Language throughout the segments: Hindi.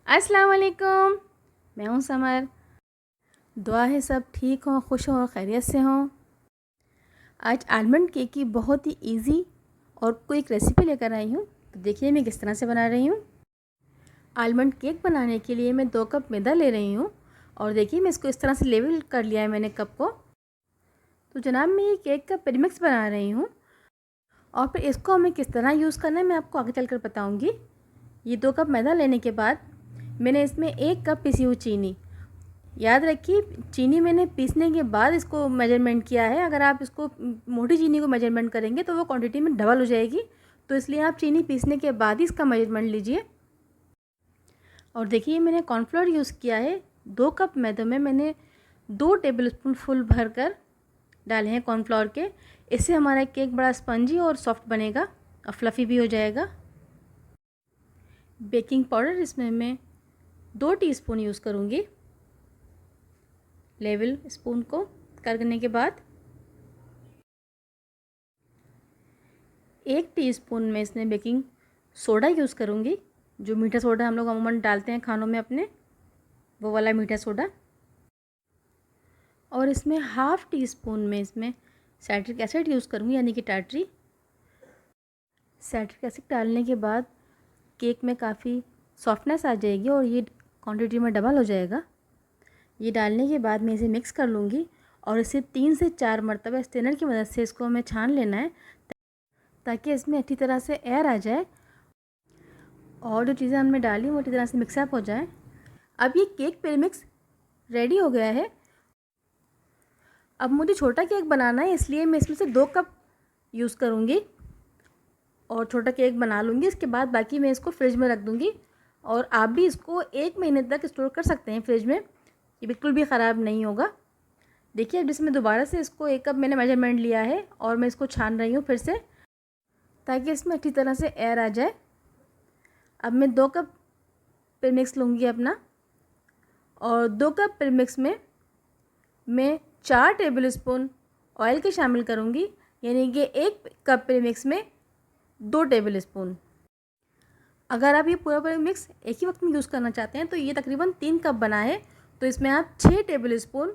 अस्सलाम वालेकुम। मैं हूँ समर। दुआ है सब ठीक हों, खुश हों और खैरियत से हों। आज आलमंड केक की बहुत ही इजी और क्विक रेसिपी लेकर आई हूँ। तो देखिए मैं किस तरह से बना रही हूँ। आलमंड केक बनाने के लिए मैं 2 कप मैदा ले रही हूँ और देखिए मैं इसको इस तरह से लेवल कर लिया है मैंने कप को। तो जनाब मैं ये केक का प्रीमिक्स बना रही हूँ और फिर इसको हमें किस तरह यूज़ करना है मैं आपको आगे चलकर बताऊँगी। ये 2 कप मैदा लेने के बाद मैंने इसमें 1 कप पिसी हुई चीनी, याद रखिए चीनी मैंने पीसने के बाद इसको मेजरमेंट किया है। अगर आप इसको मोटी चीनी को मेजरमेंट करेंगे तो वो क्वांटिटी में डबल हो जाएगी, तो इसलिए आप चीनी पीसने के बाद ही इसका मेजरमेंट लीजिए। और देखिए मैंने कॉर्नफ्लोर यूज़ किया है। 2 कप मैदे में मैंने 2 टेबलस्पून फुल भर कर डाले हैं कॉर्नफ्लोर के। इससे हमारा केक बड़ा स्पंजी और सॉफ्ट बनेगा और फ्लफ़ी भी हो जाएगा। बेकिंग पाउडर इसमें मैं 2 टीस्पून यूज़ करूँगी। लेवल स्पून को करने के बाद 1 टीस्पून में इसमें बेकिंग सोडा यूज़ करूँगी। जो मीठा सोडा हम लोग अमूमन डालते हैं खानों में अपने, वो वाला मीठा सोडा। और इसमें हाफ़ टी स्पून में इसमें साइट्रिक एसिड यूज़ करूँगी, यानी कि टाटरी। साइट्रिक एसिड डालने के बाद केक में काफ़ी सॉफ्टनेस आ जाएगी और ये क्वांटिटी में डबल हो जाएगा। ये डालने के बाद मैं इसे मिक्स कर लूँगी और इसे 3 से 4 मरतबा स्ट्रेनर की मदद से इसको हमें छान लेना है, ताकि इसमें अच्छी तरह से एयर आ जाए और जो चीज़ें हमने डाली वो अच्छी तरह से मिक्सअप हो जाए। अब ये केक प्रीमिक्स रेडी हो गया है। अब मुझे छोटा केक बनाना है, इसलिए मैं इसमें से 2 कप यूज़ करूँगी और छोटा केक बना लूँगी। इसके बाद बाकी मैं इसको फ्रिज में रख दूँगी और आप भी इसको 1 महीने तक स्टोर कर सकते हैं फ्रिज में, ये बिल्कुल भी ख़राब नहीं होगा। देखिए अब इसमें दोबारा से इसको 1 कप मैंने मेजरमेंट लिया है और मैं इसको छान रही हूँ फिर से, ताकि इसमें अच्छी तरह से एयर आ जाए। अब मैं 2 कप प्रीमिक्स लूँगी अपना, और 2 कप प्रीमिक्स में मैं 4 टेबलस्पून ऑयल के शामिल करूँगी, यानी कि 1 कप प्रीमिक्स में 2 टेबलस्पून। अगर आप ये पूरा प्रीमिक्स एक ही वक्त में यूज़ करना चाहते हैं तो ये तकरीबन 3 कप बना है, तो इसमें आप 6 टेबलस्पून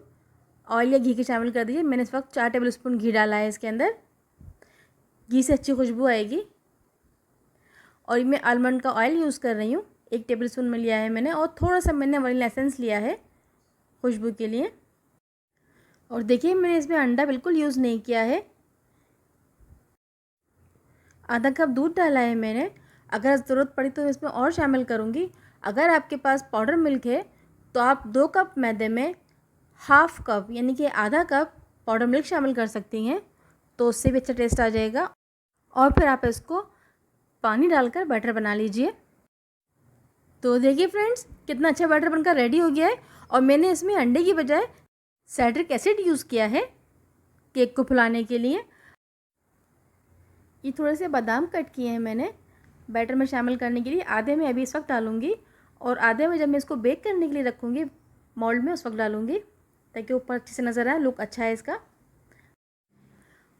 ऑयल या घी के शामिल कर दीजिए। मैंने इस वक्त 4 टेबलस्पून घी डाला है इसके अंदर, घी से अच्छी खुशबू आएगी। और मैं आलमंड का ऑयल यूज़ कर रही हूँ, 1 टेबलस्पून में लिया है मैंने, और थोड़ा सा मैंने वनीला एसेंस लिया है खुशबू के लिए। और देखिए मैंने इसमें अंडा बिल्कुल यूज़ नहीं किया है। आधा कप दूध डाला है मैंने, अगर ज़रूरत पड़ी तो इसमें और शामिल करूँगी। अगर आपके पास पाउडर मिल्क है तो आप 2 कप मैदे में हाफ़ कप यानी कि आधा कप पाउडर मिल्क शामिल कर सकती हैं, तो उससे भी अच्छा टेस्ट आ जाएगा। और फिर आप इसको पानी डालकर बैटर बना लीजिए। तो देखिए फ्रेंड्स कितना अच्छा बैटर बनकर रेडी हो गया है। और मैंने इसमें अंडे की बजाय साइट्रिक एसिड यूज़ किया है केक को फुलाने के लिए। ये थोड़े से बादाम कट किए हैं मैंने बैटर में शामिल करने के लिए। आधे में अभी इस वक्त डालूँगी और आधे में जब मैं इसको बेक करने के लिए रखूँगी मोल्ड में, उस वक्त डालूँगी, ताकि ऊपर अच्छे से नज़र आए, लुक अच्छा है इसका।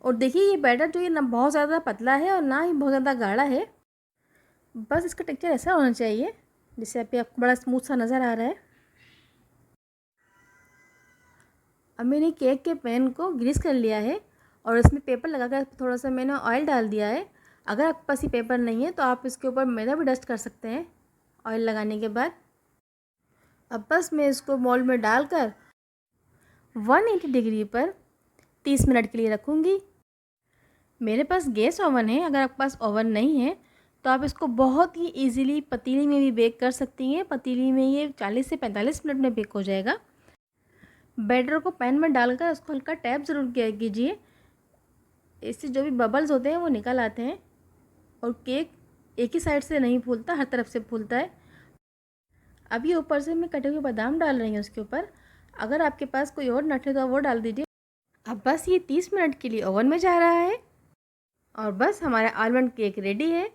और देखिए ये बैटर जो ये ना बहुत ज़्यादा पतला है और ना ही बहुत ज़्यादा गाढ़ा है, बस इसका टेक्सचर ऐसा होना चाहिए जिससे आपको बड़ा स्मूथ सा नज़र आ रहा है। अब मैंने केक के पैन को ग्रीस कर लिया है और इसमें पेपर लगाकर थोड़ा सा मैंने ऑयल डाल दिया है। अगर आपके पास ये पेपर नहीं है तो आप इसके ऊपर मैदा भी डस्ट कर सकते हैं ऑयल लगाने के बाद। अब बस मैं इसको मोल्ड में डालकर 180 डिग्री पर 30 मिनट के लिए रखूँगी। मेरे पास गैस ओवन है, अगर आपके पास ओवन नहीं है तो आप इसको बहुत ही इजीली पतीली में भी बेक कर सकती हैं। पतीली में ये 40 से 45 मिनट में बेक हो जाएगा। बैटर को पैन में डालकर उसको हल्का टैप ज़रूर किया कीजिए, इससे जो भी बबल्स होते हैं वो निकल आते हैं और केक एक ही साइड से नहीं फूलता, हर तरफ से फूलता है। अभी ऊपर से मैं कटे हुए बादाम डाल रही हूँ उसके ऊपर। अगर आपके पास कोई और नट है तो वो डाल दीजिए। अब बस ये 30 मिनट के लिए ओवन में जा रहा है और बस हमारा आलमंड केक रेडी है।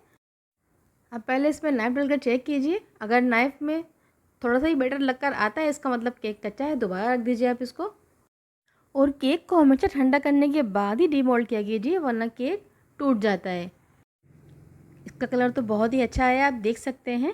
अब पहले इसमें नाइफ़ डालकर चेक कीजिए, अगर नाइफ़ में थोड़ा सा ही बैटर लगकर आता है इसका मतलब केक कच्चा है, दोबारा रख दीजिए आप इसको। और केक को हमेशा ठंडा करने के बाद ही डीमोल्ड किया कीजिए, वरना केक टूट जाता है। इसका कलर तो बहुत ही अच्छा है, आप देख सकते हैं।